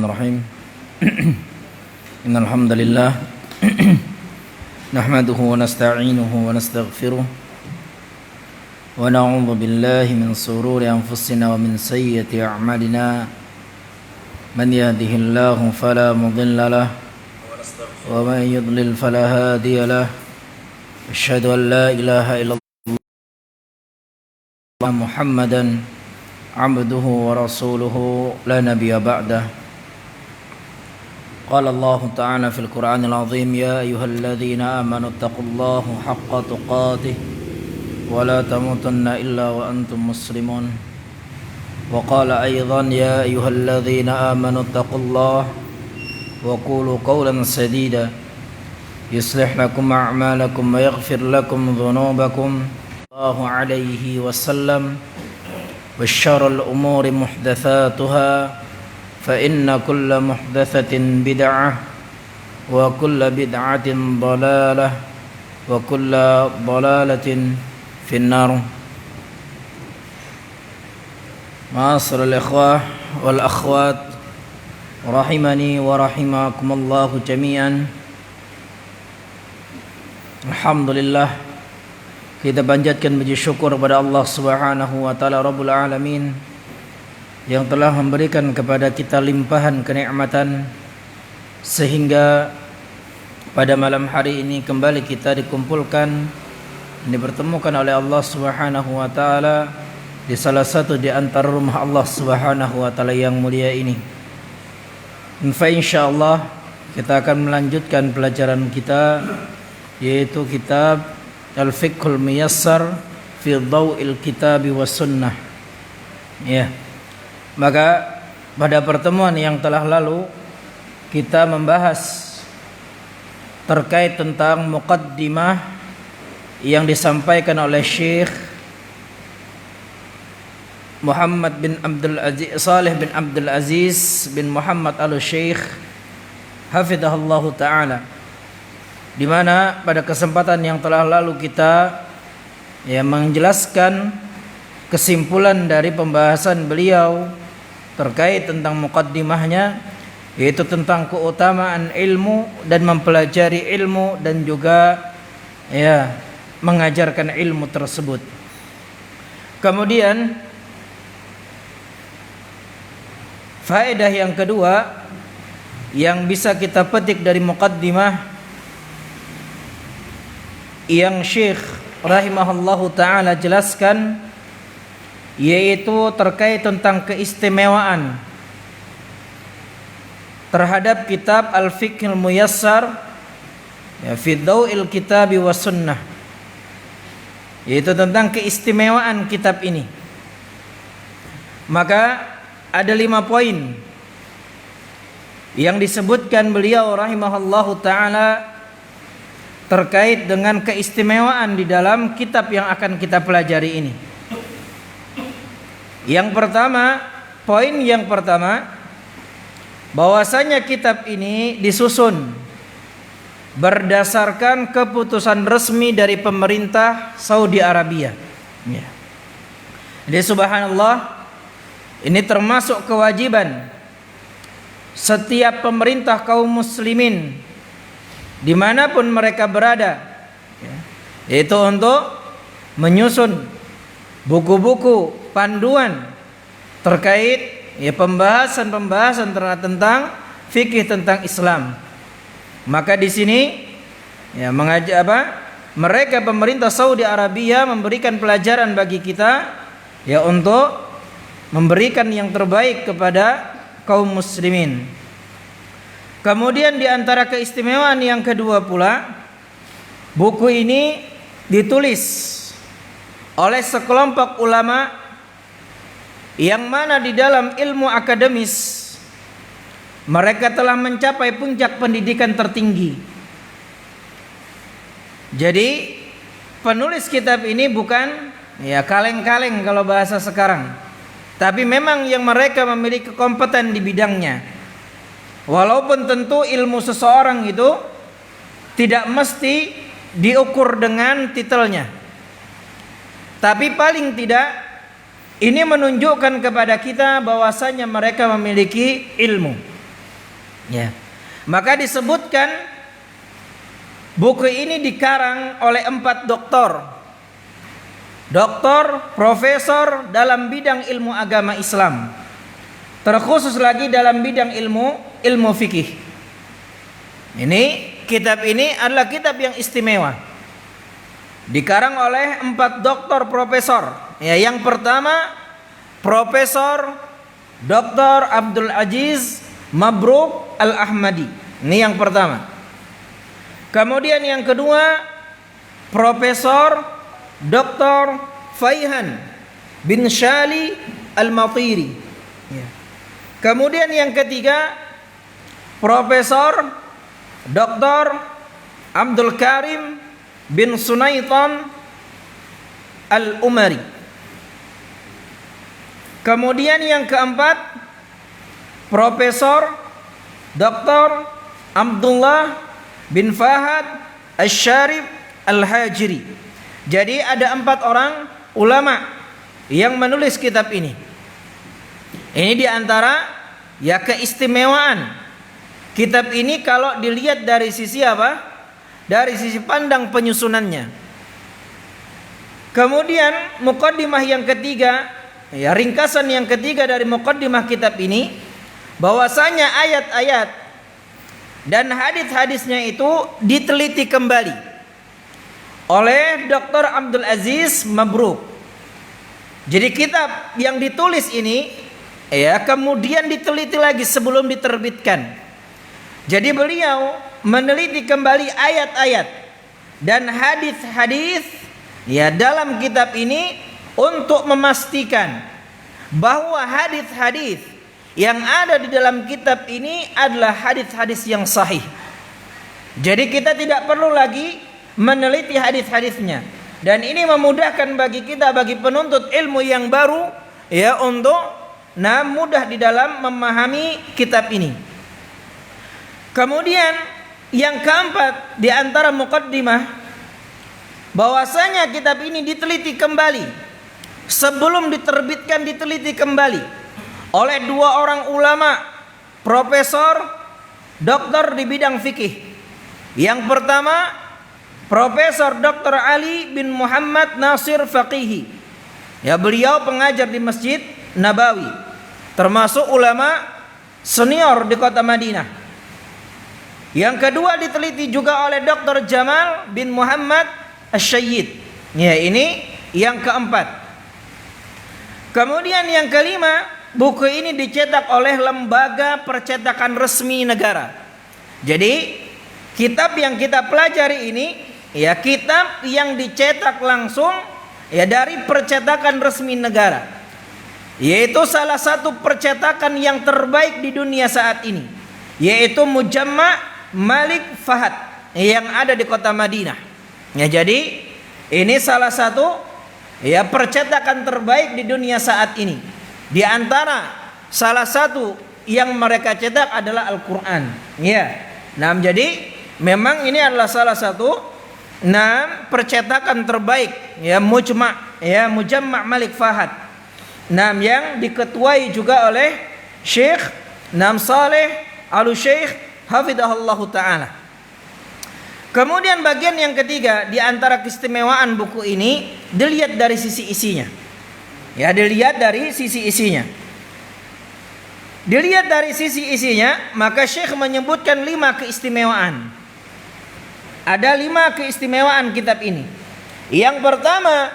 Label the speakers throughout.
Speaker 1: Bismillahirrahmanirrahim. Innal hamdalillah nahmaduhu wa nasta'inuhu wa nastaghfiruh wa na'udzu billahi min shururi anfusina wa min sayyiati a'malina. Man yahdihillahu fala mudilla lahu wa man yudlil fala hadiya lahu. Asyhadu an la ilaha illallah Muhammadan abduhu wa rasuluhu la nabiyya ba'dah. Qala Allah Ta'ala fil Qur'anil Azim, ya ayyuhalladzina amanu taqullaha haqqa tuqatih wa la tamutunna illa wa antum muslimun. Wa qala aidan, ya ayyuhalladzina amanu taqullaha wa qulu qawlan sadida yuslih lakum a'malakum wa yaghfir lakum dhunubakum. Sallallahu alaihi wasallam. Wa syarrul umuri muhdatsatuha fa inna kulla muhdatsatin bid'ah wa kulla bid'atin dhalalah wa kulla dhalalatin finnar. Ma'asyiral ikhwah wal akhwat rahimani wa rahimakumullah jami'an. Alhamdulillah, kita panjatkan puji syukur kepada Allah Subhanahu wa taala Rabbul Alamin yang telah memberikan kepada kita limpahan kenikmatan sehingga pada malam hari ini kembali kita dikumpulkan, dipertemukan oleh Allah Subhanahu wa taala di salah satu di antara rumah Allah Subhanahu wa taala yang mulia ini. Insyaallah kita akan melanjutkan pelajaran kita, yaitu kitab Al-Fiqhul Muyassar fi Dhaw'il Kitabi was Sunnah. Ya. Maka pada pertemuan yang telah lalu kita membahas terkait tentang muqaddimah yang disampaikan oleh Syekh Muhammad bin Abdul Aziz Saleh bin Abdul Aziz bin Muhammad Al-Syekh hafizahullahu taala, di mana pada kesempatan yang telah lalu kita menjelaskan kesimpulan dari pembahasan beliau terkait tentang muqaddimahnya, yaitu tentang keutamaan ilmu dan mempelajari ilmu dan juga mengajarkan ilmu tersebut. Kemudian faedah yang kedua yang bisa kita petik dari muqaddimah yang Syekh rahimahullahu taala jelaskan, yaitu terkait tentang keistimewaan terhadap kitab Al-Fiqhul Muyassar fi Dhaw'il Kitabi was Sunnah, yaitu tentang keistimewaan kitab ini. Maka ada 5 poin yang disebutkan beliau rahimahullahu taala terkait dengan keistimewaan di dalam kitab yang akan kita pelajari ini. Yang pertama, poin yang pertama, bahwasanya kitab ini disusun berdasarkan keputusan resmi dari pemerintah Saudi Arabia. Jadi subhanallah, ini termasuk kewajiban setiap pemerintah kaum muslimin dimanapun mereka berada, yaitu untuk menyusun buku-buku panduan terkait pembahasan tentang fikih tentang Islam. Maka di sini mereka pemerintah Saudi Arabia memberikan pelajaran bagi kita untuk memberikan yang terbaik kepada kaum muslimin. Kemudian di antara keistimewaan yang kedua pula, buku ini ditulis oleh sekelompok ulama yang mana di dalam ilmu akademis mereka telah mencapai puncak pendidikan tertinggi. Jadi penulis kitab ini bukan kaleng-kaleng kalau bahasa sekarang, tapi memang yang mereka memiliki kompeten di bidangnya. Walaupun tentu ilmu seseorang itu tidak mesti diukur dengan titelnya, tapi paling tidak ini menunjukkan kepada kita bahwasanya mereka memiliki ilmu. Ya. Maka disebutkan buku ini dikarang oleh 4 doktor, profesor dalam bidang ilmu agama Islam. Terkhusus lagi dalam bidang ilmu fikih. Ini kitab ini adalah kitab yang istimewa. Dikarang oleh 4 doktor profesor. Ya, yang pertama Profesor Dr. Abdul Aziz Mabruk Al-Ahmadi. Ini yang pertama. Kemudian yang kedua Profesor Dr. Faihan bin Shali Al-Matiri. Ya. Kemudian yang ketiga Profesor Dr. Abdul Karim bin Sunaitan Al-Umari. Kemudian yang keempat Profesor Dr. Abdullah bin Fahad Asy-Syarif Al-Hajiri. Jadi ada 4 orang ulama yang menulis kitab ini. Ini diantara ya keistimewaan kitab ini kalau dilihat dari sisi apa? Dari sisi pandang penyusunannya. Kemudian muqaddimah yang ketiga, ya ringkasan yang ketiga dari muqaddimah kitab ini, bahwasanya ayat-ayat dan hadis-hadisnya itu diteliti kembali oleh Dr. Abdul Aziz Mabruk. Jadi kitab yang ditulis ini ya kemudian diteliti lagi sebelum diterbitkan. Jadi beliau meneliti kembali ayat-ayat dan hadis-hadis ya dalam kitab ini untuk memastikan bahwa hadis-hadis yang ada di dalam kitab ini adalah hadis-hadis yang sahih. Jadi kita tidak perlu lagi meneliti hadis-hadisnya, dan ini memudahkan bagi kita, bagi penuntut ilmu yang baru ya untuk mudah di dalam memahami kitab ini. Kemudian yang keempat di antara muqaddimah, bahwasanya kitab ini diteliti kembali sebelum diterbitkan, diteliti kembali oleh 2 orang ulama profesor doktor di bidang fikih. Yang pertama Profesor Dr. Ali bin Muhammad Nasir Faqihi. Ya, beliau pengajar di Masjid Nabawi, termasuk ulama senior di kota Madinah. Yang kedua diteliti juga oleh Dr. Jamal bin Muhammad Asy-Syayyid. Ya, ini yang keempat. Kemudian yang kelima, buku ini dicetak oleh lembaga percetakan resmi negara. Jadi kitab yang kita pelajari ini ya kitab yang dicetak langsung ya dari percetakan resmi negara, yaitu salah satu percetakan yang terbaik di dunia saat ini, yaitu Mujamma' Malik Fahad yang ada di kota Madinah. Ya, jadi ini salah satu ya percetakan terbaik di dunia saat ini. Di antara salah satu yang mereka cetak adalah Al-Qur'an. Ya. Nah, jadi memang ini adalah salah satu percetakan terbaik ya Mujamma' Malik Fahad. Yang diketuai juga oleh Syekh Saleh Al-Syekh hafidhahullahu taala. Kemudian bagian yang ketiga di antara keistimewaan buku ini dilihat dari sisi isinya. Ya, dilihat dari sisi isinya. Dilihat dari sisi isinya, maka Syekh menyebutkan 5 keistimewaan. Ada 5 keistimewaan kitab ini. Yang pertama,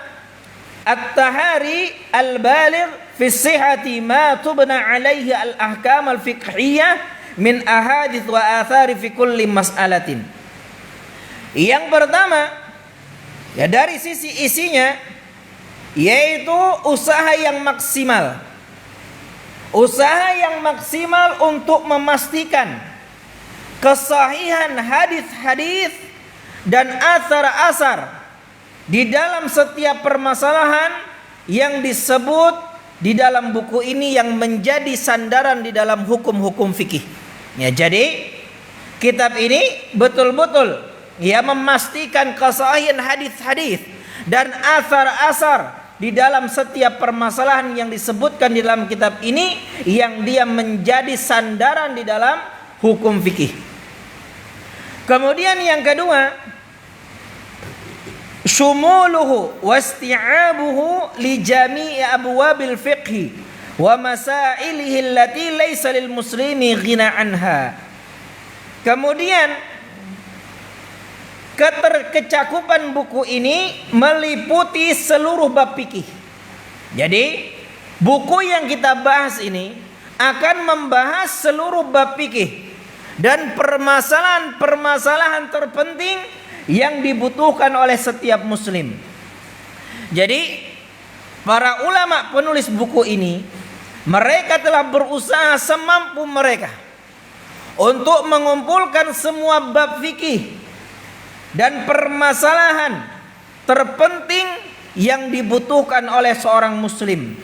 Speaker 1: At-Tahari al-Baligh fi sihhati ma tubna alaihi al-ahkam al-fiqhiyyah min ahadits wa athari fi kulli mas'alatin. Yang pertama, ya dari sisi isinya, yaitu usaha yang maksimal. Usaha yang maksimal untuk memastikan kesahihan hadis-hadis dan asar-asar di dalam setiap permasalahan yang disebut di dalam buku ini yang menjadi sandaran di dalam hukum-hukum fikih. Ya, jadi kitab ini betul-betul ya memastikan kesahihan hadis-hadis dan asar-asar di dalam setiap permasalahan yang disebutkan di dalam kitab ini, yang dia menjadi sandaran di dalam hukum fikih. Kemudian yang kedua, syumuluhu wasti'abuhu li jami'i abwabil fiqhi wa masailihi allati laysa lil muslimi ghina anha. Kemudian kecakupan buku ini meliputi seluruh bab fikih. Jadi buku yang kita bahas ini akan membahas seluruh bab fikih dan permasalahan-permasalahan terpenting yang dibutuhkan oleh setiap muslim. Jadi para ulama penulis buku ini, mereka telah berusaha semampu mereka untuk mengumpulkan semua bab fikih dan permasalahan terpenting yang dibutuhkan oleh seorang muslim.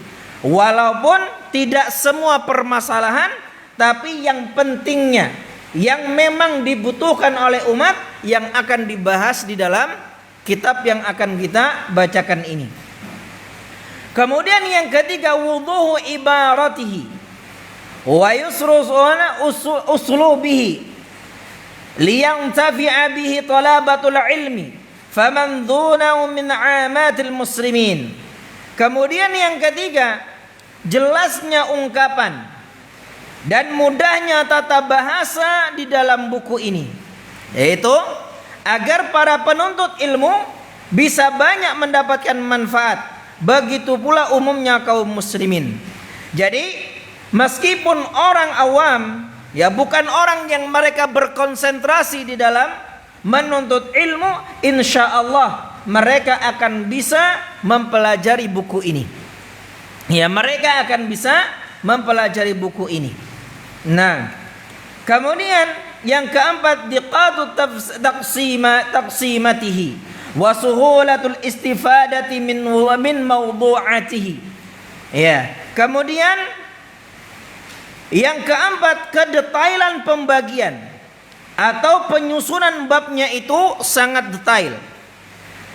Speaker 1: Walaupun tidak semua permasalahan, tapi yang pentingnya, yang memang dibutuhkan oleh umat, yang akan dibahas di dalam kitab yang akan kita bacakan ini. Kemudian yang ketiga, wuduhu ibaratihi wa yusru uslubihi liyantafi'a bihi talabatul ilmi faman dunahu min 'amatil muslimin. Kemudian yang ketiga, jelasnya ungkapan dan mudahnya tata bahasa di dalam buku ini, yaitu agar para penuntut ilmu bisa banyak mendapatkan manfaat, begitu pula umumnya kaum muslimin. Jadi meskipun orang awam, ya bukan orang yang mereka berkonsentrasi di dalam menuntut ilmu, insya Allah mereka akan bisa mempelajari buku ini. Ya, mereka akan bisa mempelajari buku ini. Nah, kemudian yang keempat, diqatu taqsimatihi wa suhulatul istifadati min mawdu'atihi. Ya, kemudian yang keempat, kedetailan pembagian atau penyusunan babnya itu sangat detail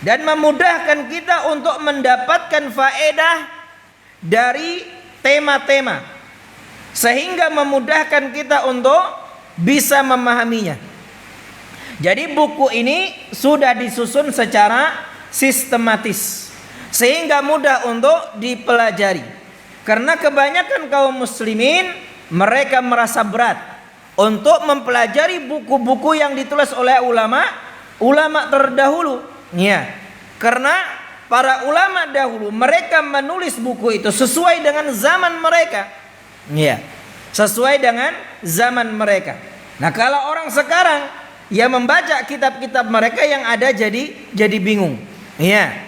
Speaker 1: dan memudahkan kita untuk mendapatkan faedah dari tema-tema, sehingga memudahkan kita untuk bisa memahaminya. Jadi buku ini sudah disusun secara sistematis sehingga mudah untuk dipelajari. Karena kebanyakan kaum muslimin mereka merasa berat untuk mempelajari buku-buku yang ditulis oleh ulama terdahulu. Ya, karena para ulama dahulu mereka menulis buku itu sesuai dengan zaman mereka. Ya, sesuai dengan zaman mereka. Nah, kalau orang sekarang ya membaca kitab-kitab mereka yang ada jadi bingung. Ya.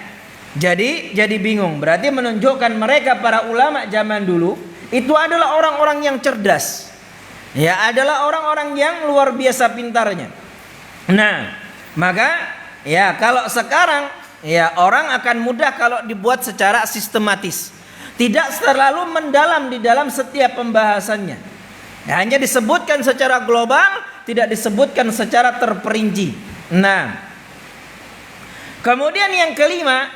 Speaker 1: Jadi bingung. Berarti menunjukkan mereka para ulama zaman dulu itu adalah orang-orang yang cerdas. Ya, adalah orang-orang yang luar biasa pintarnya. Nah, maka ya kalau sekarang ya orang akan mudah kalau dibuat secara sistematis. Tidak terlalu mendalam di dalam setiap pembahasannya. Ya, hanya disebutkan secara global, tidak disebutkan secara terperinci. Nah, kemudian yang kelima,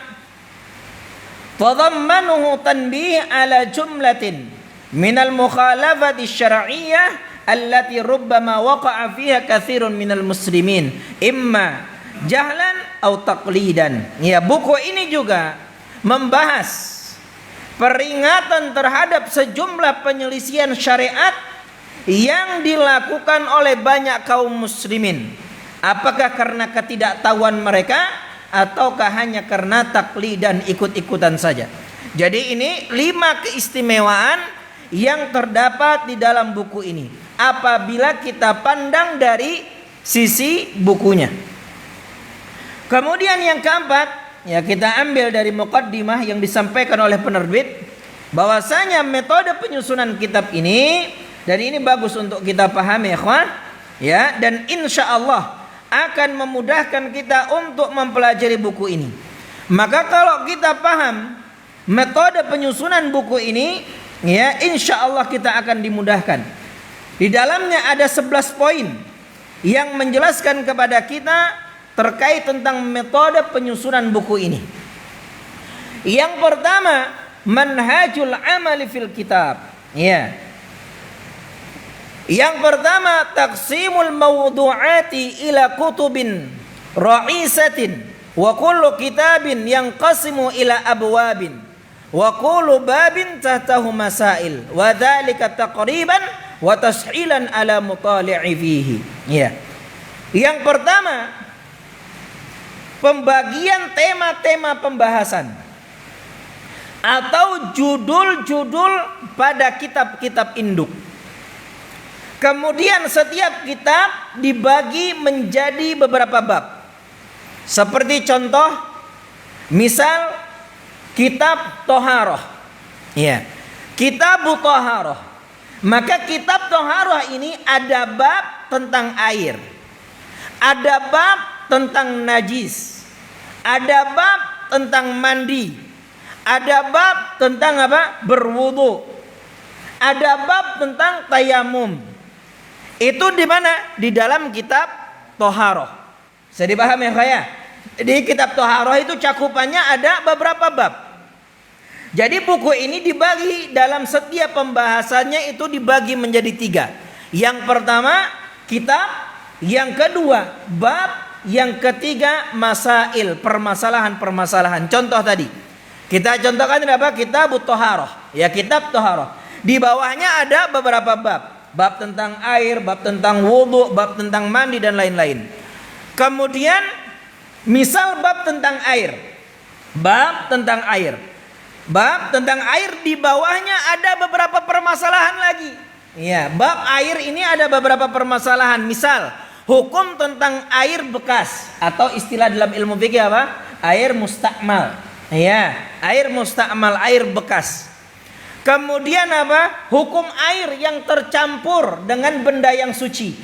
Speaker 1: tadammanuhu tanbih ala jumlatin minal mukhalafati syar'iyyah allati rubbama waqa'a fiha katsirun minal muslimin imma jahlan atau taqlidan. Ya, buku ini juga membahas peringatan terhadap sejumlah penyelisihan syariat yang dilakukan oleh banyak kaum muslimin. Apakah karena ketidaktahuan mereka ataukah hanya karena taklid dan ikut-ikutan saja. Jadi ini 5 keistimewaan yang terdapat di dalam buku ini apabila kita pandang dari sisi bukunya. Kemudian yang keempat, ya kita ambil dari muqaddimah yang disampaikan oleh penerbit bahwasanya metode penyusunan kitab ini, dan ini bagus untuk kita pahami ikhwan, ya, dan insya Allah akan memudahkan kita untuk mempelajari buku ini. Maka kalau kita paham metode penyusunan buku ini, ya insya Allah kita akan dimudahkan. Di dalamnya ada 11 poin yang menjelaskan kepada kita terkait tentang metode penyusunan buku ini. Yang pertama, manhajul amali fil kitab. Ya. Yang pertama, taqsimul mawdu'ati ila kutubin ra'isatin wa kullu kitabin yanqasimu ila abwabin wa kullu babin tahtahu masail wa dzalika taqriban wa tashilan ala mutali'i fihi. Ya. Yang pertama, pembagian tema-tema pembahasan atau judul-judul pada kitab-kitab induk. Kemudian setiap kitab dibagi menjadi beberapa bab. Seperti contoh, misal kitab Toharoh. Ya, kitab Toharoh. Maka kitab Toharoh ini ada bab tentang air, ada bab tentang najis, ada bab tentang mandi, ada bab tentang apa? Berwudu, ada bab tentang tayamum. Itu di mana? Di dalam kitab Toharoh. Bisa dipahami ya kaya? Di kitab Toharoh itu cakupannya ada beberapa bab. Jadi buku ini dibagi dalam setiap pembahasannya itu dibagi menjadi 3. Yang pertama kitab, yang kedua bab, yang ketiga masail, permasalahan-permasalahan. Contoh tadi kita contohkan apa? Kitab Toharoh. Ya, kitab Toharoh. Di bawahnya ada beberapa bab. Bab tentang air, bab tentang wudu, bab tentang mandi dan lain-lain. Kemudian misal bab tentang air. Bab tentang air. Bab tentang air di bawahnya ada beberapa permasalahan lagi. Ya, bab air ini ada beberapa permasalahan. Misal hukum tentang air bekas atau istilah dalam ilmu fikih apa? Air mustakmal. Ya, air mustakmal, air bekas. Kemudian apa? Hukum air yang tercampur dengan benda yang suci.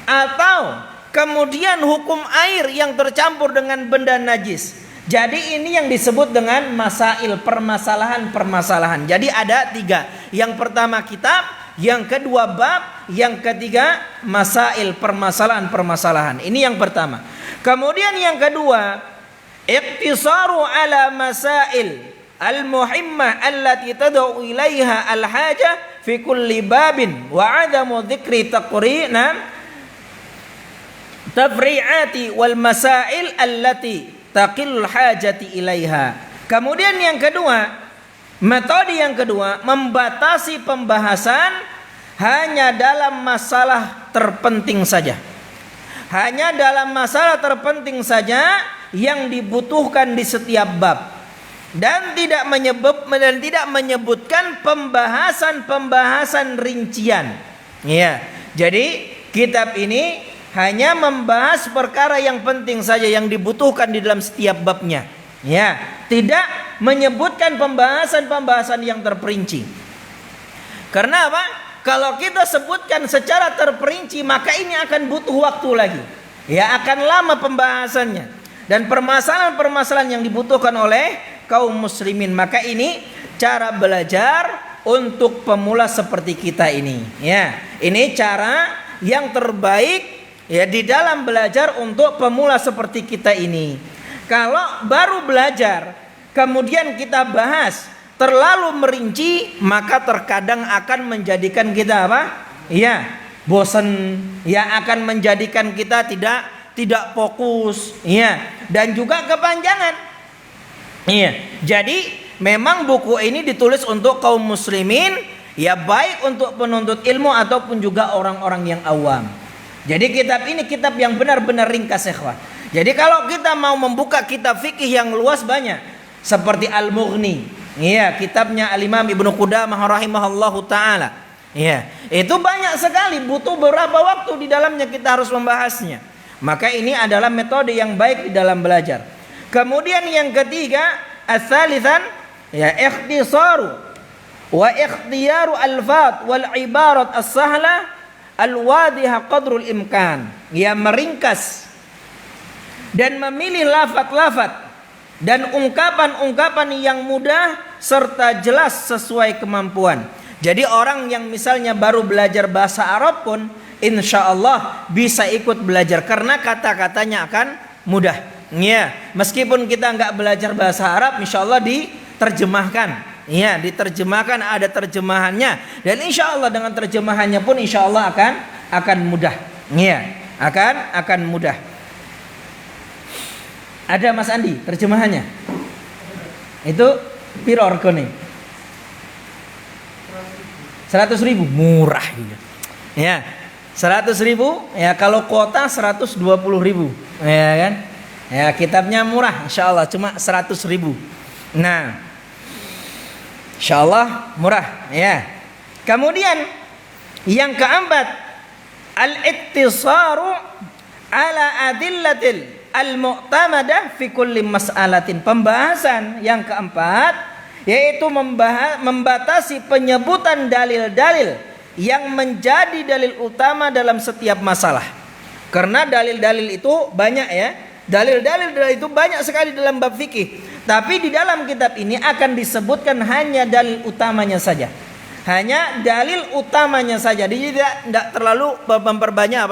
Speaker 1: Atau kemudian hukum air yang tercampur dengan benda najis. Jadi ini yang disebut dengan masail, permasalahan-permasalahan. Jadi ada 3. Yang pertama kitab, yang kedua bab, yang ketiga masail, permasalahan-permasalahan. Ini yang pertama. Kemudian yang kedua, iqtisaru ala masail al-muhimmah allati tad'u ilaiha al-haja fi kulli babin wa 'adamu dzikri taqrina tafri'ati wal masail allati taqil hajati ilaiha. Kemudian yang kedua, metode yang kedua, membatasi pembahasan hanya dalam masalah terpenting saja. Hanya dalam masalah terpenting saja yang dibutuhkan di setiap bab. Dan tidak menyebutkan pembahasan-pembahasan rincian. Ya. Jadi kitab ini hanya membahas perkara yang penting saja yang dibutuhkan di dalam setiap babnya. Ya, tidak menyebutkan pembahasan-pembahasan yang terperinci. Karena apa? Kalau kita sebutkan secara terperinci, maka ini akan butuh waktu lagi. Ya, akan lama pembahasannya. Dan permasalahan-permasalahan yang dibutuhkan oleh kaum muslimin. Maka ini cara belajar untuk pemula seperti kita ini. Ya, ini cara yang terbaik ya di dalam belajar untuk pemula seperti kita ini. Kalau baru belajar kemudian kita bahas terlalu merinci, maka terkadang akan menjadikan kita apa? Ya, bosan, ya akan menjadikan kita tidak fokus, ya, dan juga kepanjangan. Iya, jadi memang buku ini ditulis untuk kaum muslimin, ya baik untuk penuntut ilmu ataupun juga orang-orang yang awam. Jadi kitab ini kitab yang benar-benar ringkas, ikhwah. Jadi kalau kita mau membuka kitab fikih yang luas banyak, seperti Al-Mughni, iya, kitabnya Al-Imam Ibnu Qudamah rahimahullahu taala. Iya, itu banyak sekali, butuh beberapa waktu di dalamnya kita harus membahasnya. Maka ini adalah metode yang baik di dalam belajar. Kemudian yang ketiga, as-salisan, ya ikhtisaru wa ikhtiyaru al-fat wal ibarat as-sahla al-wadihah qadrul imkan. Ya, meringkas dan memilih lafaz-lafaz dan ungkapan-ungkapan yang mudah serta jelas sesuai kemampuan. Jadi orang yang misalnya baru belajar bahasa Arab pun insya Allah bisa ikut belajar karena kata-katanya akan mudah. Ya, meskipun kita nggak belajar bahasa Arab, insya Allah diterjemahkan. Ya, diterjemahkan, ada terjemahannya, dan insya Allah dengan terjemahannya pun insya Allah akan mudah. Ya, akan mudah. Ada Mas Andi terjemahannya? Itu piro regane? 100.000, murah gitu. Ya, 100.000. Ya, kalau kuota 120.000. Ya kan? Ya, kitabnya murah, insya Allah cuma 100.000. Nah, insya Allah murah ya. Kemudian yang keempat, al-iktisaru ala adillatil al-mu'tamadah fi kulli mas'alatin. Pembahasan yang keempat yaitu membatasi penyebutan dalil-dalil yang menjadi dalil utama dalam setiap masalah. Karena dalil-dalil itu banyak ya. Dalil-dalil itu banyak sekali dalam bab fikih. Tapi di dalam kitab ini akan disebutkan hanya dalil utamanya saja. Hanya dalil utamanya saja. Jadi tidak terlalu memperbanyak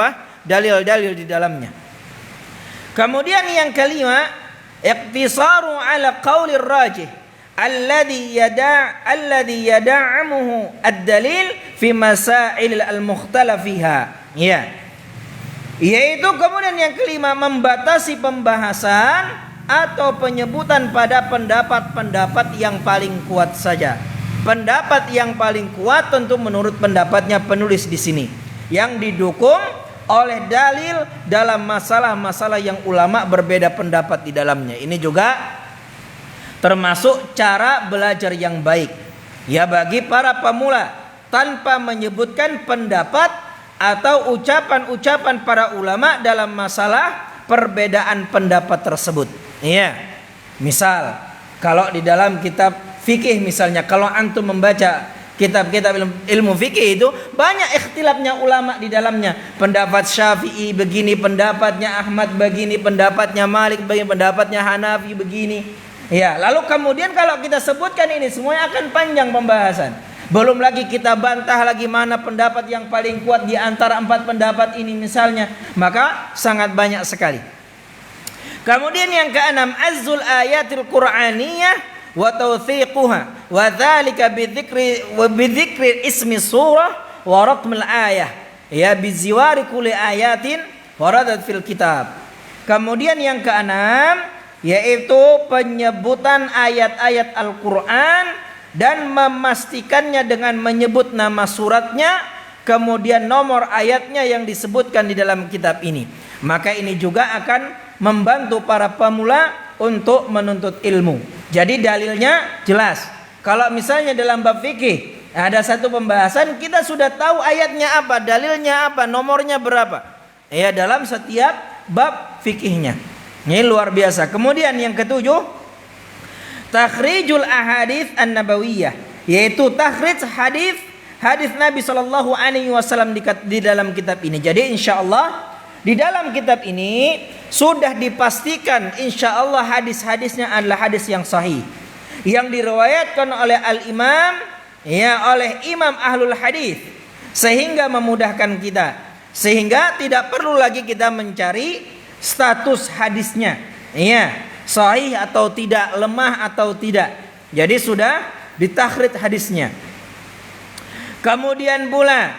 Speaker 1: dalil-dalil di dalamnya. Kemudian yang kelima, iqtisaru ala qaulir rajih alladhi yada'amuhu ad-dalil fi masail al-mukhtalaf fiha. Ya. Yaitu kemudian yang kelima, membatasi pembahasan atau penyebutan pada pendapat-pendapat yang paling kuat saja. Pendapat yang paling kuat tentu menurut pendapatnya penulis di sini, yang didukung oleh dalil dalam masalah-masalah yang ulama berbeda pendapat di dalamnya. Ini juga termasuk cara belajar yang baik ya bagi para pemula, tanpa menyebutkan pendapat atau ucapan-ucapan para ulama dalam masalah perbedaan pendapat tersebut. Iya. Misal kalau di dalam kitab fikih misalnya, kalau antum membaca kitab-kitab ilmu fikih itu banyak ikhtilafnya ulama di dalamnya. Pendapat Syafi'i begini, pendapatnya Ahmad begini, pendapatnya Malik begini, pendapatnya Hanafi begini. Ya, lalu kemudian kalau kita sebutkan ini semuanya akan panjang pembahasan. Belum lagi kita bantah lagi mana pendapat yang paling kuat di antara 4 pendapat ini misalnya, maka sangat banyak sekali. Kemudian yang keenam, azzul ayatil qur'aniyah wa tawthiquha wa dzalika bidzikri ismi surah wa raqmil ayah ya biziwari kulli ayatin waradat fil kitab. Kemudian yang keenam yaitu penyebutan ayat-ayat Al-Qur'an dan memastikannya dengan menyebut nama suratnya, kemudian nomor ayatnya yang disebutkan di dalam kitab ini. Maka ini juga akan membantu para pemula untuk menuntut ilmu. Jadi dalilnya jelas. Kalau misalnya dalam bab fikih ada satu pembahasan, kita sudah tahu ayatnya apa, dalilnya apa, nomornya berapa. Ya, dalam setiap bab fikihnya. Ini luar biasa. Kemudian yang ketujuh, takhrijul ahadits an-nabawiyah, yaitu takhrij hadis Nabi sallallahu alaihi wasallam di dalam kitab ini. Jadi insyaallah di dalam kitab ini sudah dipastikan insyaallah hadis-hadisnya adalah hadis yang sahih, yang diriwayatkan oleh al-imam ya, oleh imam ahlul hadis, sehingga memudahkan kita, sehingga tidak perlu lagi kita mencari status hadisnya ya, sahih atau tidak, lemah atau tidak. Jadi sudah ditakhrij hadisnya. Kemudian pula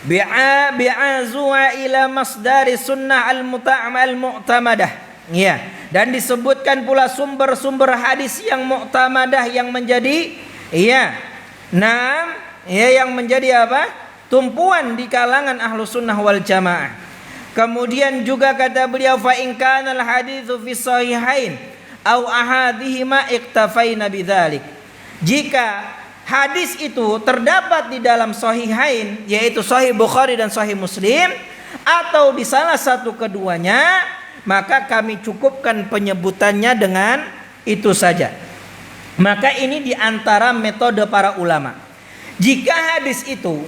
Speaker 1: bi'azuwa ila masdari sunnah al-mu'tamadah ya, dan disebutkan pula sumber-sumber hadis yang mu'tamadah, yang menjadi ya, yang menjadi apa? Tumpuan di kalangan ahlu sunnah wal jamaah. Kemudian juga kata beliau, fa in kana al-haditsu fi sahihain aw ahadihima iktafaina bidzalik. Jika hadis itu terdapat di dalam sahihain, yaitu sahih Bukhari dan sahih Muslim, atau di salah satu keduanya, maka kami cukupkan penyebutannya dengan itu saja. Maka ini di antara metode para ulama. Jika hadis itu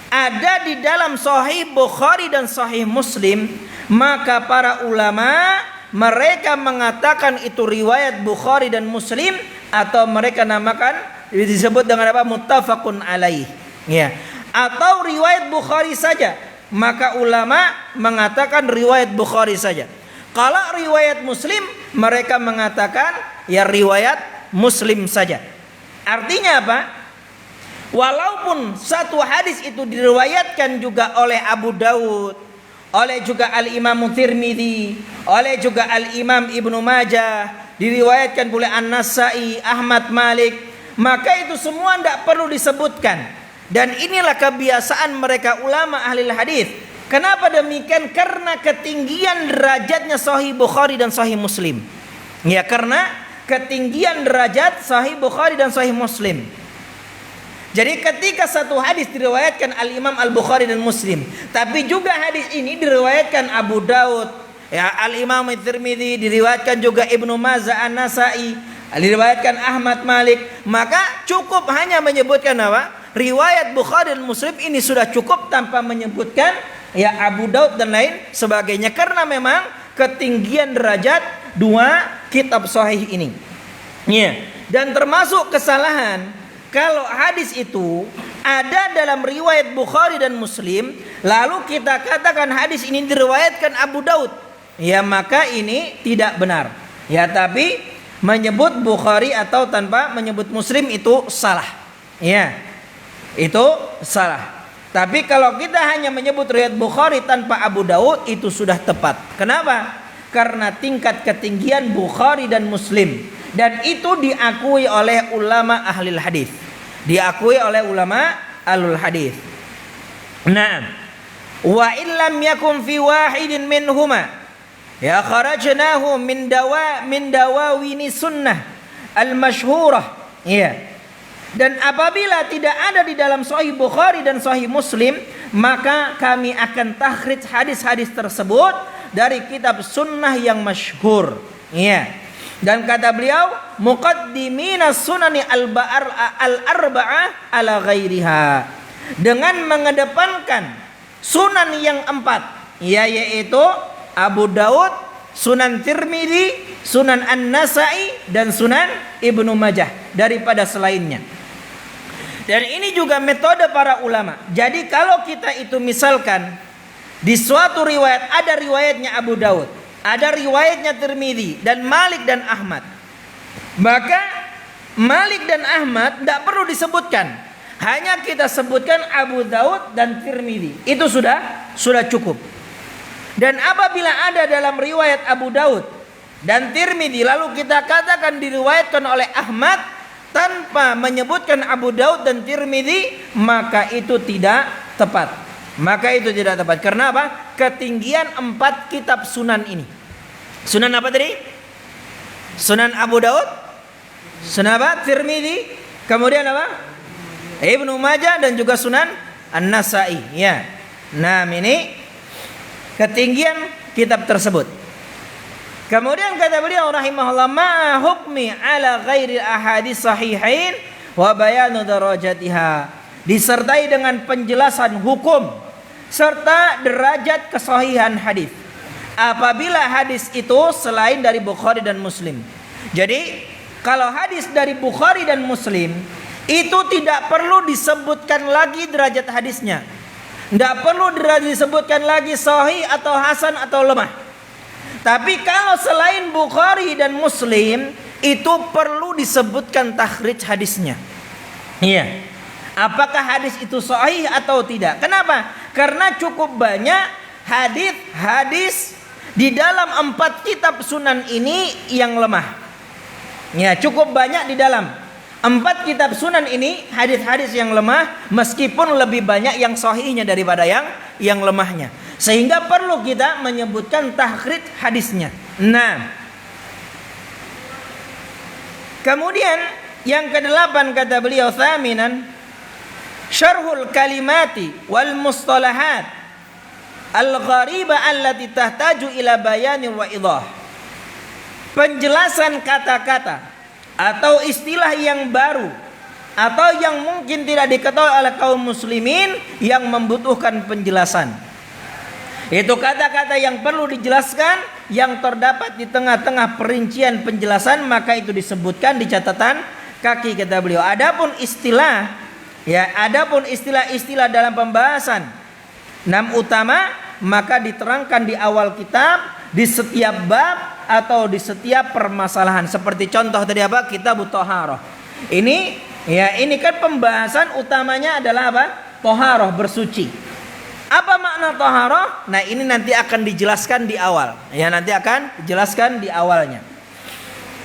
Speaker 1: ada di dalam sahih Bukhari dan sahih Muslim, maka para ulama mereka mengatakan itu riwayat Bukhari dan Muslim, atau mereka namakan disebut dengan apa? Muttafaqun alaih ya, atau riwayat Bukhari saja, maka ulama mengatakan riwayat Bukhari saja. Kalau riwayat Muslim, mereka mengatakan ya riwayat Muslim saja. Artinya apa? Walaupun satu hadis itu diriwayatkan juga oleh Abu Daud, oleh juga Al-Imam Tirmidzi, oleh juga Al-Imam Ibnu Majah, diriwayatkan oleh An-Nasa'i, Ahmad, Malik, maka itu semua tidak perlu disebutkan. Dan inilah kebiasaan mereka ulama ahli hadis. Kenapa demikian? Karena ketinggian derajatnya Sahih Bukhari dan Sahih Muslim. Ya, karena ketinggian derajat Sahih Bukhari dan Sahih Muslim. Jadi ketika satu hadis diriwayatkan Al-Imam Al-Bukhari dan Muslim, tapi juga hadis ini diriwayatkan Abu Daud, ya, Al-Imam Tirmidzi, diriwayatkan juga Ibnu Majah, An-Nasa'i, diriwayatkan Ahmad, Malik, maka cukup hanya menyebutkan apa? Riwayat Bukhari dan Muslim ini sudah cukup tanpa menyebutkan ya Abu Daud dan lain sebagainya, karena memang ketinggian derajat dua kitab sahih ini. Ya. Dan termasuk kesalahan kalau hadis itu ada dalam riwayat Bukhari dan Muslim, lalu kita katakan hadis ini diriwayatkan Abu Daud, ya maka ini tidak benar. Ya, tapi menyebut Bukhari atau tanpa menyebut Muslim itu salah. Ya, itu salah. Tapi kalau kita hanya menyebut riwayat Bukhari tanpa Abu Daud, itu sudah tepat. Kenapa? Karena tingkat ketinggian Bukhari dan Muslim, dan itu diakui oleh ulama ahli hadis. Diakui oleh ulama ahlul hadis. Nah, wa illam yakun fi wahidin minhuma ya kharajnahu min dawawini sunnah al-masyhurah. Ya. Dan apabila tidak ada di dalam Sahih Bukhari dan Sahih Muslim, maka kami akan takhrij hadis-hadis tersebut dari kitab sunnah yang masyhur. Ya. Dan kata beliau, muqaddimina sunani al-arba'ah ala ghairiha, dengan mengedepankan sunan yang 4, yaitu Abu Daud, Sunan Tirmidzi, Sunan An-Nasa'i, dan Sunan Ibnu Majah daripada selainnya. Dan ini juga metode para ulama. Jadi kalau kita itu misalkan di suatu riwayat ada riwayatnya Abu Daud, ada riwayatnya Tirmidzi dan Malik dan Ahmad, maka Malik dan Ahmad tidak perlu disebutkan, hanya kita sebutkan Abu Daud dan Tirmidzi, itu sudah cukup. Dan apabila ada dalam riwayat Abu Daud dan Tirmidzi lalu kita katakan diriwayatkan oleh Ahmad tanpa menyebutkan Abu Daud dan Tirmidzi, maka itu tidak tepat. Maka itu tidak tepat. Karena apa? Ketinggian 4 kitab sunan ini. Sunan apa tadi? Sunan Abu Daud, Sunan apa? Tirmidzi, kemudian apa? Ibnu Majah, dan juga Sunan An-Nasa'i. Ya. Nah, ini ketinggian kitab tersebut. Kemudian kata beliau rahimahullah, ma hukmi ala ghairi ahadits sahihain wa bayanu darajatiha, disertai dengan penjelasan hukum serta derajat kesahihan hadis apabila hadis itu selain dari Bukhari dan Muslim. Jadi kalau hadis dari Bukhari dan Muslim itu tidak perlu disebutkan lagi derajat hadisnya, tidak perlu disebutkan lagi sahih atau hasan atau lemah. Tapi kalau selain Bukhari dan Muslim itu perlu disebutkan takhrij hadisnya. Iya. Apakah hadis itu sahih atau tidak? Kenapa? Karena cukup banyak hadis di dalam 4 kitab sunan ini yang lemah. Ya, cukup banyak di dalam 4 kitab sunan ini hadis-hadis yang lemah, meskipun lebih banyak yang sahihnya daripada yang lemahnya. Sehingga perlu kita menyebutkan takhrij hadisnya. Nah, kemudian yang ke-8 kata beliau, thaminan syarhul kalimati wal mustalahat al-ghariba allati tahtaju ila bayanin wa idah. Penjelasan kata-kata atau istilah yang baru atau yang mungkin tidak diketahui oleh kaum muslimin yang membutuhkan penjelasan. Itu kata-kata yang perlu dijelaskan, yang terdapat di tengah-tengah perincian penjelasan, maka itu disebutkan di catatan kaki kata beliau. Adapun istilah, ya, adapun istilah-istilah dalam pembahasan 6 utama, maka diterangkan di awal kitab, di setiap bab atau di setiap permasalahan. Seperti contoh tadi apa? Kitab Thaharah. Ini Ya, ini kan pembahasan utamanya adalah apa? Toharoh, bersuci. Apa makna toharoh? Nah, ini nanti akan dijelaskan di awal. Ya, nanti akan dijelaskan di awalnya.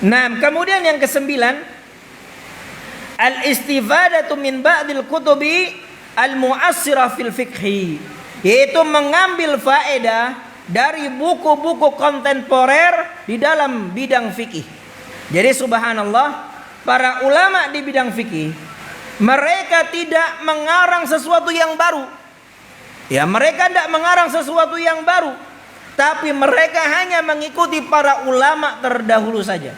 Speaker 1: Nah, kemudian yang kesembilan, al-istifadatu min ba'dil kutubi al-mu'assirah fil fiqhi, yaitu mengambil faedah dari buku-buku kontemporer di dalam bidang fikih. Jadi subhanallah, para ulama di bidang fikih, mereka tidak mengarang sesuatu yang baru. Ya, mereka tidak mengarang sesuatu yang baru, tapi mereka hanya mengikuti para ulama terdahulu saja.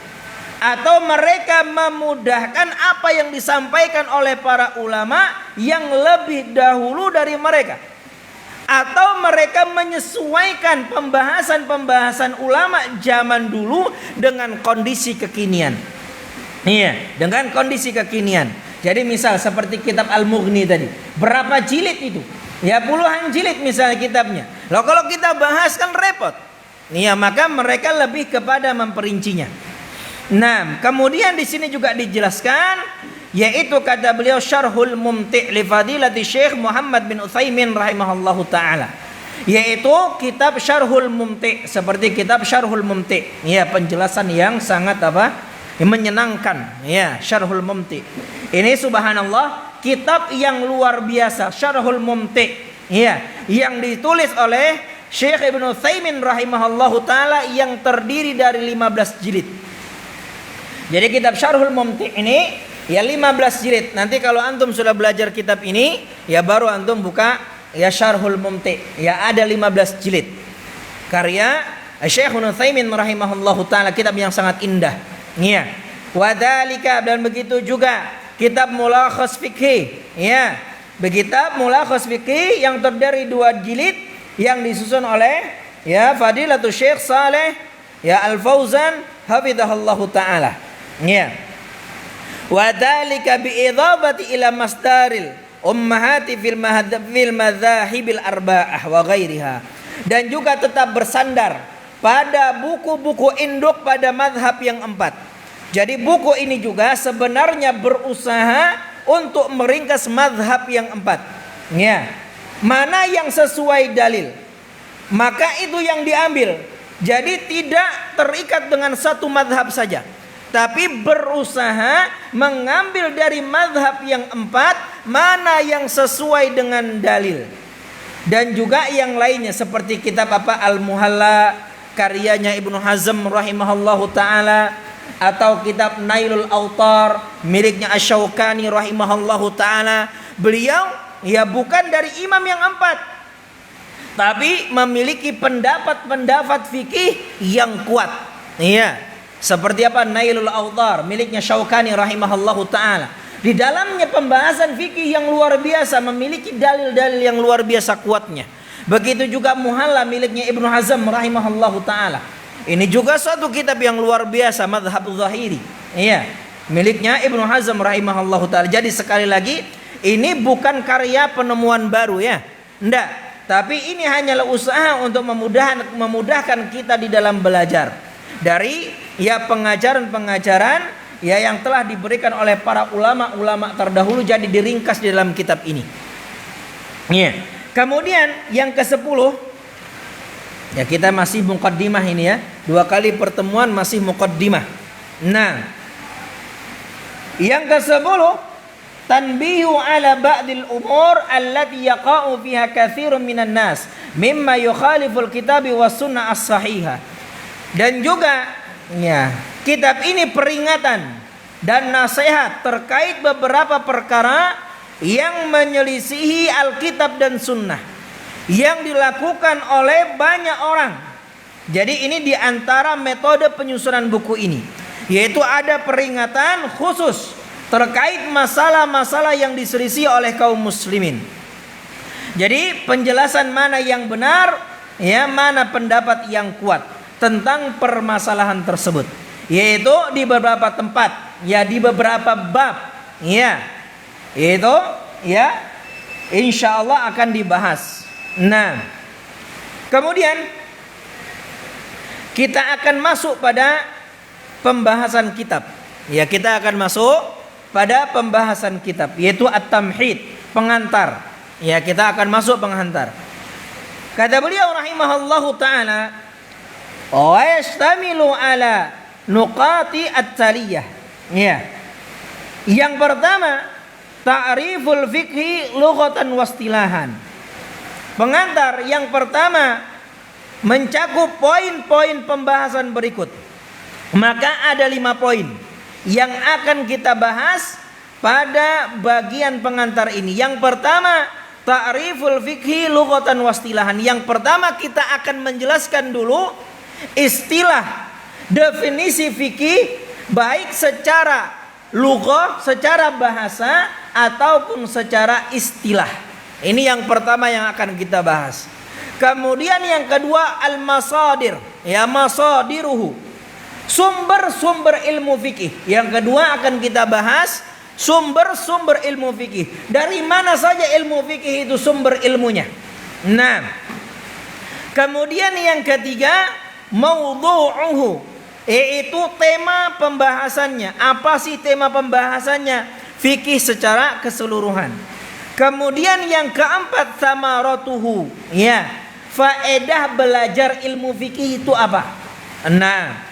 Speaker 1: Atau mereka memudahkan apa yang disampaikan oleh para ulama yang lebih dahulu dari mereka. Atau mereka menyesuaikan pembahasan-pembahasan ulama zaman dulu dengan kondisi kekinian. Iya, dengan kondisi kekinian. Jadi misal seperti kitab Al-Mughni tadi, berapa jilid itu? Ya puluhan jilid misalnya kitabnya. Loh, kalau kita bahas kan repot. Iya, maka mereka lebih kepada memperincinya. Nah, kemudian di sini juga dijelaskan, yaitu kata beliau Syarhul Mumti' li Fadilati Syekh Muhammad bin Utsaimin rahimahallahu taala, yaitu kitab Syarhul Mumti', seperti kitab Syarhul Mumti'. Ya, penjelasan yang sangat apa? Yang menyenangkan. Ya, Syarhul Mumti'. Ini subhanallah kitab yang luar biasa, Syarhul Mumti'. Ya, yang ditulis oleh Syekh Ibnu Utsaimin rahimahallahu taala, yang terdiri dari 15 jilid. Jadi kitab Syarhul Mumti' ini ya 15 jilid. Nanti kalau antum sudah belajar kitab ini, ya baru antum buka ya Syarhul Mumti'. Ya ada 15 jilid. Karya Syekh Ibnu Utsaimin rahimahullahu taala, kitab yang sangat indah. Ya. Wadzalika, dan begitu juga kitab Mulakhas Fiqhi. Ya. Kitab Mulakhas Fiqhi yang terdiri 2 jilid yang disusun oleh ya Fadilatul Syekh Saleh ya Al-Fauzan hafizahullahu taala. Ya. Wa dzalika bi idhabati ila masdaril ummahati fil madzahibil arba'ah wa ghairiha. Dan juga tetap bersandar pada buku-buku induk pada mazhab yang 4. Jadi buku ini juga sebenarnya berusaha untuk meringkas mazhab yang 4. Ya. Mana yang sesuai dalil, maka itu yang diambil. Jadi tidak terikat dengan satu mazhab saja, tapi berusaha mengambil dari mazhab yang 4 mana yang sesuai dengan dalil. Dan juga yang lainnya seperti kitab apa Al-Muhalla karyanya Ibnu Hazm rahimahullahu taala, atau kitab Nailul Autar miliknya Asy-Syaukani rahimahullahu taala. Beliau ya bukan dari imam yang 4, tapi memiliki pendapat-pendapat fikih yang kuat. Iya. Seperti apa? Nailul Autar miliknya Syaukani rahimahullahu taala. Di dalamnya pembahasan fikih yang luar biasa, memiliki dalil-dalil yang luar biasa kuatnya. Begitu juga Muhalla miliknya Ibnu Hazm rahimahullahu taala. Ini juga suatu kitab yang luar biasa, Madhhab Zahiri. Iya, miliknya Ibnu Hazm rahimahullahu taala. Jadi sekali lagi, ini bukan karya penemuan baru ya. Enggak, tapi ini hanyalah usaha untuk memudahkan kita di dalam belajar dari ya pengajaran-pengajaran ya yang telah diberikan oleh para ulama-ulama terdahulu, jadi diringkas di dalam kitab ini. Ya. Kemudian yang ke-10, ya kita masih muqaddimah ini ya. 2 kali pertemuan masih muqaddimah. Nah, yang ke-10, tanbihu ala ba'dil umur allati yaqa'u fiha katsirun minan nas mimma yukhaliful kitabi was sunnah as-sahihah. Dan juga ya, kitab ini peringatan dan nasihat terkait beberapa perkara yang menyelisihi Alkitab dan Sunnah yang dilakukan oleh banyak orang. Jadi ini diantara metode penyusunan buku ini, yaitu ada peringatan khusus terkait masalah-masalah yang diselisih oleh kaum muslimin. Jadi penjelasan mana yang benar, ya mana pendapat yang kuat tentang permasalahan tersebut, yaitu di beberapa tempat, ya di beberapa bab, ya itu ya insya Allah akan dibahas. Nah, kemudian kita akan masuk pada pembahasan kitab. Ya, kita akan masuk pada pembahasan kitab, yaitu at-tamhid, pengantar. Ya, kita akan masuk pengantar. Kata beliau rahimahullahu taala, wa yastamilu ala nuqati at-taliyah. Ya. Yang pertama, ta'riful fiqhi lughatan wastilahan. Pengantar yang pertama mencakup poin-poin pembahasan berikut. Maka ada 5 poin yang akan kita bahas pada bagian pengantar ini. Yang pertama, ta'riful fiqhi lughatan wastilahan. Yang pertama kita akan menjelaskan dulu istilah, definisi fikih, baik secara lughah, secara bahasa ataupun secara istilah. Ini yang pertama yang akan kita bahas. Kemudian yang kedua, al-masadir, ya, masadiruhu, sumber-sumber ilmu fikih. Yang kedua akan kita bahas sumber-sumber ilmu fikih. Dari mana saja ilmu fikih itu sumber ilmunya. Nah, kemudian yang ketiga, maudhu'uhu, yaitu tema pembahasannya. Apa sih tema pembahasannya? Fikih secara keseluruhan. Kemudian yang keempat, samaratuhu, ya, faedah belajar ilmu fikih itu apa? Nah,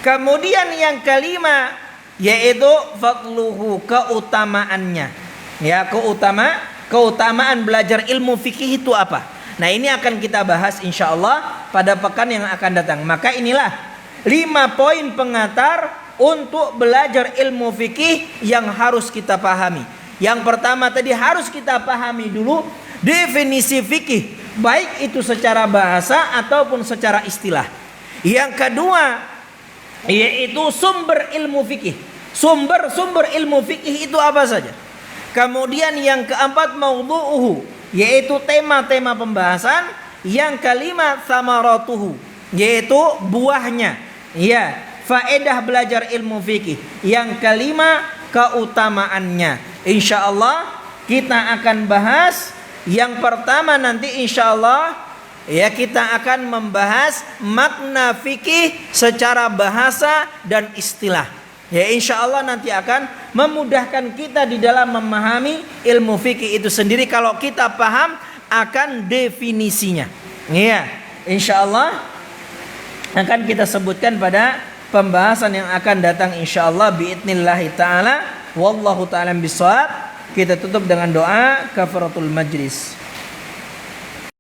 Speaker 1: kemudian yang kelima, yaitu fadluhu, keutamaannya. Ya, keutamaan belajar ilmu fikih itu apa? Nah, ini akan kita bahas insyaallah pada pekan yang akan datang. Maka inilah 5 poin pengantar untuk belajar ilmu fikih yang harus kita pahami. Yang pertama tadi harus kita pahami dulu definisi fikih, baik itu secara bahasa ataupun secara istilah. Yang kedua, yaitu sumber ilmu fikih. Sumber-sumber ilmu fikih itu apa saja. Kemudian yang keempat, maudhu'uhu, yaitu tema-tema pembahasan. Yang kelima, samaratuhu, yaitu buahnya. Ya, faedah belajar ilmu fikih. Yang kelima, keutamaannya. Insyaallah kita akan bahas yang pertama nanti insyaallah, ya, kita akan membahas makna fikih secara bahasa dan istilah. Ya, insyaallah nanti akan memudahkan kita di dalam memahami ilmu fikih itu sendiri kalau kita paham akan definisinya. Ya, insyaallah akan kita sebutkan pada pembahasan yang akan datang insyaallah biidznillah taala. Wallahu ta'ala bisawab. Kita tutup dengan doa kafaratul majlis.